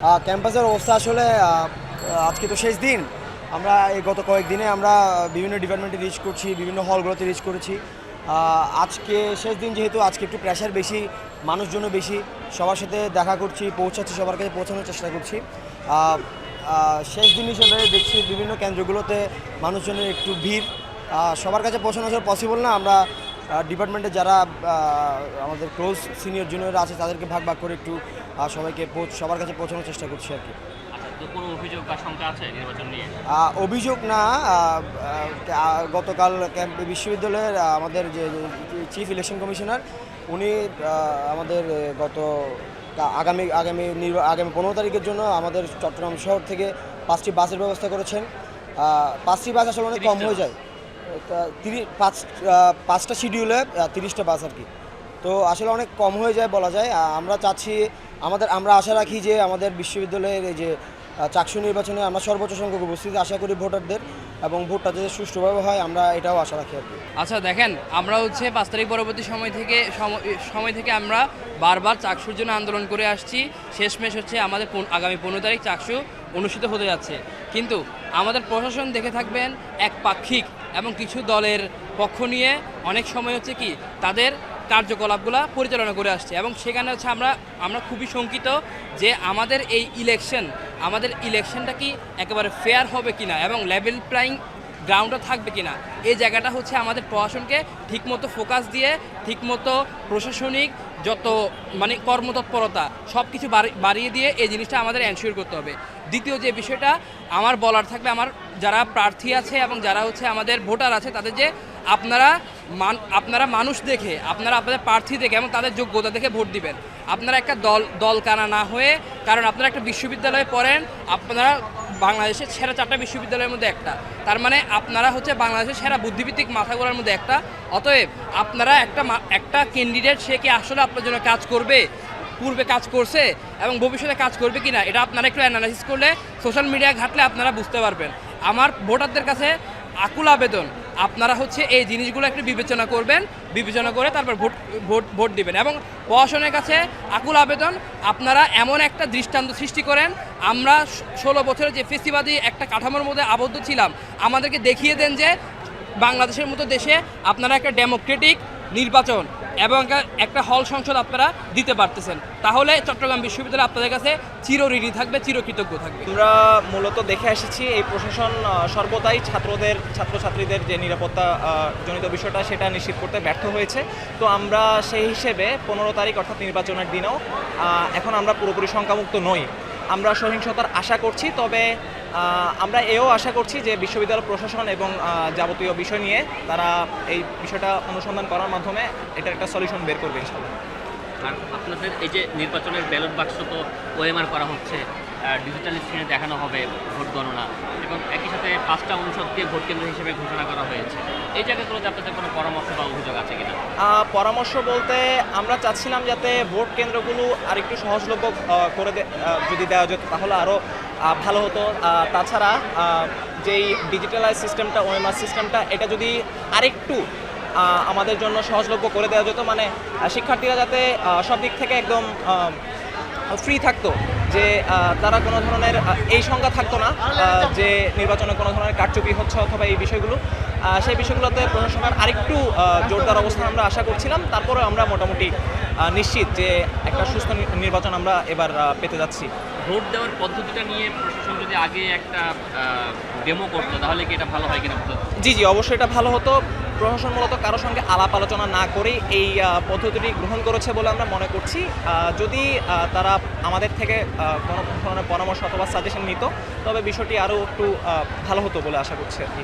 ক্যাম্পাসের অবস্থা আসলে আজকে তো শেষ দিন। আমরা এই গত কয়েকদিনে আমরা বিভিন্ন ডিপার্টমেন্টে রিচ করছি, বিভিন্ন হলগুলোতে রিচ করেছি। আজকে শেষ দিন যেহেতু আজকে একটু প্রেশার বেশি, মানুষজনও বেশি, সবার সাথে দেখা করছি, পৌঁছাচ্ছি, সবার কাছে পৌঁছানোর চেষ্টা করছি। শেষ দিন হিসেবে দেখছি বিভিন্ন কেন্দ্রগুলোতে মানুষজনের একটু ভিড়, সবার কাছে পৌঁছানো আসলে পসিবল না। আমরা ডিপার্টমেন্টে যারা আমাদের ক্লোজ সিনিয়র জুনিয়র আছে তাদেরকে ভাগ ভাগ করে একটু সবাইকে সবার কাছে পৌঁছানোর চেষ্টা করছি আর কি। কোনো অভিযোগ বা শঙ্কা আছে নির্বাচন নিয়ে? অভিযোগ না, গতকাল বিশ্ববিদ্যালয়ের আমাদের যে চিফ ইলেকশন কমিশনার উনি আমাদের আগামী 15 তারিখের জন্য আমাদের চট্টগ্রাম শহর থেকে 5টি বাসের ব্যবস্থা করেছেন। 5টি বাস আসলে অনেক কম হয়ে যায়, 5টা শিডিউলে 30টা বাস আর কি। তো আসলে অনেক কম হয়ে যায় বলা যায়। আমরা চাচ্ছি, আমরা আশা রাখি যে আমাদের বিশ্ববিদ্যালয়ের এই যে চাকসু নির্বাচনে আমরা সর্বোচ্চ সংখ্যক উপস্থিতি আশা করি ভোটারদের, এবং ভোটটা যাতে সুষ্ঠুভাবে হয় আমরা এটাও আশা রাখি আর কি। আচ্ছা দেখেন, আমরা 5 তারিখ পরবর্তী সময় থেকে আমরা বারবার চাকসুর জন্য আন্দোলন করে আসছি। শেষমেশ আমাদের আগামী 15 তারিখ চাকসু অনুষ্ঠিত হতে যাচ্ছে। কিন্তু আমাদের প্রশাসন দেখে থাকবেন একপাক্ষিক এবং কিছু দলের পক্ষ নিয়ে অনেক সময় কি তাদের কার্যকলাপগুলো পরিচালনা করে আসছে, এবং সেখানে আমরা খুবই শঙ্কিত যে আমাদের ইলেকশনটা কি একেবারে ফেয়ার হবে কিনা এবং লেভেল প্লেইং গ্রাউন্ডটা থাকবে কিনা। এই জায়গাটা আমাদের প্রশাসনকে ঠিকমতো ফোকাস দিয়ে, ঠিকমতো প্রশাসনিক যত কর্মতৎপরতা সব কিছু বাড়িয়ে দিয়ে এই জিনিসটা আমাদের এনশিওর করতে হবে। দ্বিতীয় যে বিষয়টা আমার বলার থাকবে, আমার যারা প্রার্থী আছে এবং যারা আমাদের ভোটার আছে তাদের যে আপনারা মানুষ দেখে, আপনাদের প্রার্থী দেখে এবং তাদের যোগ্যতা দেখে ভোট দিবেন। আপনারা একটা দল কানা না হয়ে, কারণ আপনারা একটা বিশ্ববিদ্যালয়ে পড়েন, আপনারা বাংলাদেশের সেরা 4টা বিশ্ববিদ্যালয়ের মধ্যে একটা, তার মানে আপনারা বাংলাদেশের সেরা বুদ্ধিভিত্তিক মাথাগোড়ার মধ্যে একটা। অতএব আপনারা একটা ক্যান্ডিডেট, সে কি আসলে আপনার জন্য কাজ করবে, পূর্বে কাজ করছে এবং ভবিষ্যতে কাজ করবে কিনা, এটা আপনারা একটু অ্যানালাইসিস করলে, সোশ্যাল মিডিয়া ঘাটলে আপনারা বুঝতে পারবেন। আমার ভোটারদের কাছে আকুল আবেদন, আপনারা এই জিনিসগুলো একটু বিবেচনা করবেন, বিবেচনা করে তারপর ভোট দিবেন। এবং প্রশাসনের কাছে আকুল আবেদন, আপনারা এমন একটা দৃষ্টান্ত সৃষ্টি করেন, আমরা 16 বছরের যে ফেসিবাদী একটা কাঠামোর মধ্যে আবদ্ধ ছিলাম, আমাদেরকে দেখিয়ে দেন যে বাংলাদেশের মতো দেশে আপনারা একটা ডেমোক্রেটিক নির্বাচন এবং একটা হল সংসদ আপনারা দিতে পারতেছেন। তাহলে চট্টগ্রাম বিশ্ববিদ্যালয় আপনাদের কাছে চিরঋণী থাকবে, চিরকৃতজ্ঞ থাকবে। আমরা মূলত দেখে এসেছি এই প্রশাসন সর্বদাই ছাত্রছাত্রীদের যে নিরাপত্তা জনিত বিষয়টা সেটা নিশ্চিত করতে ব্যর্থ হয়েছে। তো আমরা সেই হিসেবে 15 তারিখ অর্থাৎ নির্বাচনের দিনেও এখন আমরা পুরোপুরি শঙ্কামুক্ত নই। আমরা সহিংসতার আশা করছি, তবে আমরা এও আশা করছি যে বিশ্ববিদ্যালয় প্রশাসন এবং যাবতীয় বিষয় নিয়ে তারা এই বিষয়টা অনুসন্ধান করার মাধ্যমে এটার একটা সলিউশন বের করবে ইনশাআল্লাহ। আর আপনাদের এই যে নির্বাচনের ব্যালট বাক্স তো ওএমআর করা হচ্ছে, ডিজিটাল স্ক্রিনে দেখানো হবে ভোট গণনা, এবং একই সাথে 5টা অনুষদকে ভোট কেন্দ্র হিসেবে ঘোষণা করা হয়েছে। এই জায়গাগুলোতে আপনাদের কোনো পরামর্শ বা অভিযোগ আছে কিনা? পরামর্শ বলতে আমরা চাচ্ছিলাম যাতে ভোট কেন্দ্রগুলো আরেকটু সহজলভ্য করে যদি দেওয়া যেত তাহলে আরও ভালো হতো। তাছাড়া যেই ডিজিটালাইজ সিস্টেমটা, ওএমআর সিস্টেমটা, এটা যদি আরেকটু আমাদের জন্য সহজলভ্য করে দেওয়া যেত, মানে শিক্ষার্থীরা যাতে সব দিক থেকে একদম ফ্রি থাকতো, যে তারা কোনো ধরনের এই সংজ্ঞা থাকতো না যে নির্বাচনে কোনো ধরনের কারচুপি হচ্ছে অথবা এই বিষয়গুলো, সেই বিষয়গুলোতে প্রশাসনের আরেকটু জোরদার অবস্থান আমরা আশা করছিলাম। তারপরে আমরা মোটামুটি নিশ্চিত যে একটা সুস্থ নির্বাচন আমরা এবার পেতে যাচ্ছি। ভোট দেওয়ার পদ্ধতিটা নিয়ে প্রশাসন যদি আগে একটা ডেমো করতো তাহলে কি এটা ভালো হয় কিনা? জি, অবশ্যই এটা ভালো হতো। প্রশাসন মূলত কারোর সঙ্গে আলাপ আলোচনা না করেই এই পদ্ধতিটি গ্রহণ করেছে বলে আমরা মনে করছি। যদি তারা আমাদের থেকে কোনো ধরনের পরামর্শ অথবা সাজেশন নিত তবে বিষয়টি আরও একটু ভালো হতো বলে আশা করছি আর কি।